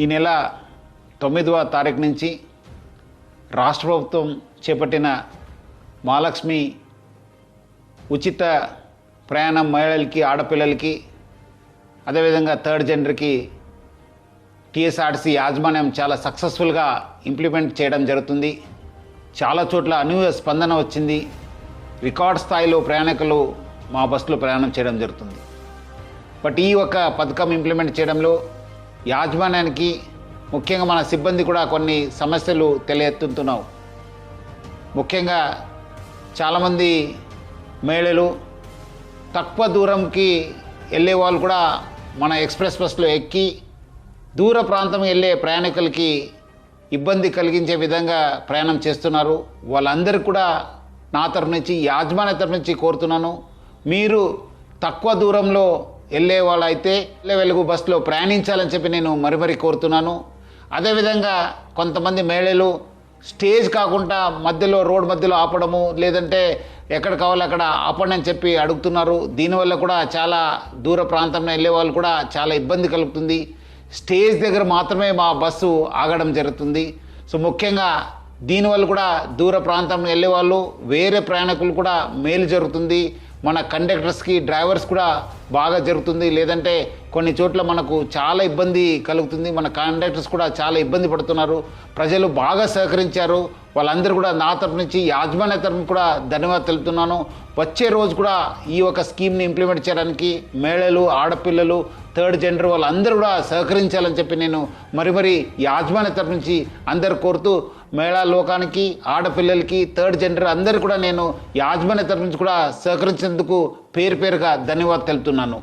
ఈ నెల 9వ తారీఖు నుంచి రాష్ట్ర ప్రభుత్వం చేపట్టిన మహాలక్ష్మి ఉచిత ప్రయాణం మహిళలకి, ఆడపిల్లలకి, అదేవిధంగా థర్డ్ జెండర్కి టీఎస్ఆర్టీసీ యాజమాన్యం చాలా సక్సెస్ఫుల్గా ఇంప్లిమెంట్ చేయడం జరుగుతుంది. చాలా చోట్ల అనూహ్య స్పందన వచ్చింది. రికార్డ్ స్థాయిలో ప్రయాణికులు మా బస్సులో ప్రయాణం చేయడం జరుగుతుంది. బట్ ఈ ఒక పథకం ఇంప్లిమెంట్ చేయడంలో యాజమాన్యానికి, ముఖ్యంగా మన సిబ్బంది కూడా కొన్ని సమస్యలు తెలియెత్తుతున్నావు. ముఖ్యంగా చాలామంది మహిళలు తక్కువ దూరంకి వెళ్ళే వాళ్ళు కూడా మన ఎక్స్ప్రెస్ బస్సులో ఎక్కి దూర ప్రాంతం వెళ్ళే ప్రయాణికులకి ఇబ్బంది కలిగించే విధంగా ప్రయాణం చేస్తున్నారు. వాళ్ళందరికీ కూడా నా తరఫు నుంచి, యాజమాన్య తరఫు నుంచి కోరుతున్నాను, మీరు తక్కువ దూరంలో వెళ్ళే వాళ్ళైతే వెలుగు బస్సులో ప్రయాణించాలని చెప్పి నేను మరీ కోరుతున్నాను. అదేవిధంగా కొంతమంది మహిళలు స్టేజ్ కాకుండా మధ్యలో, రోడ్ మధ్యలో ఆపడము, లేదంటే ఎక్కడ కావాలో అక్కడ ఆపండి అని చెప్పి అడుగుతున్నారు. దీనివల్ల కూడా చాలా దూర ప్రాంతంలో వెళ్ళే వాళ్ళు కూడా చాలా ఇబ్బంది కలుగుతుంది. స్టేజ్ దగ్గర మాత్రమే మా బస్సు ఆగడం జరుగుతుంది. సో ముఖ్యంగా దీనివల్ల కూడా దూర ప్రాంతంలో వెళ్ళే వాళ్ళు, వేరే ప్రయాణికులు కూడా మేలు జరుగుతుంది. మన కండక్టర్స్కి, డ్రైవర్స్ కూడా బాగా జరుగుతుంది. లేదంటే కొన్ని చోట్ల మనకు చాలా ఇబ్బంది కలుగుతుంది. మన కండక్టర్స్ కూడా చాలా ఇబ్బంది పడుతున్నారు. ప్రజలు బాగా సహకరించారు. వాళ్ళందరూ కూడా నా తరఫు నుంచి, యాజమాన్య తరఫున కూడా ధన్యవాదాలు తెలుపుతున్నాను. వచ్చే రోజు కూడా ఈ ఒక స్కీమ్ని ఇంప్లిమెంట్ చేయడానికి మహిళలు, ఆడపిల్లలు, థర్డ్ జెండర్ వాళ్ళందరూ కూడా సహకరించాలని చెప్పి నేను మరీ యాజమాన్య తరఫు నుంచి అందరు కోరుతూ, మహిళా లోకానికి, ఆడపిల్లలకి, థర్డ్ జెండర్ అందరూ కూడా నేను యాజమాన్య తరఫు నుంచి కూడా సహకరించేందుకు పేరుగా ధన్యవాదాలు తెలుపుతున్నాను.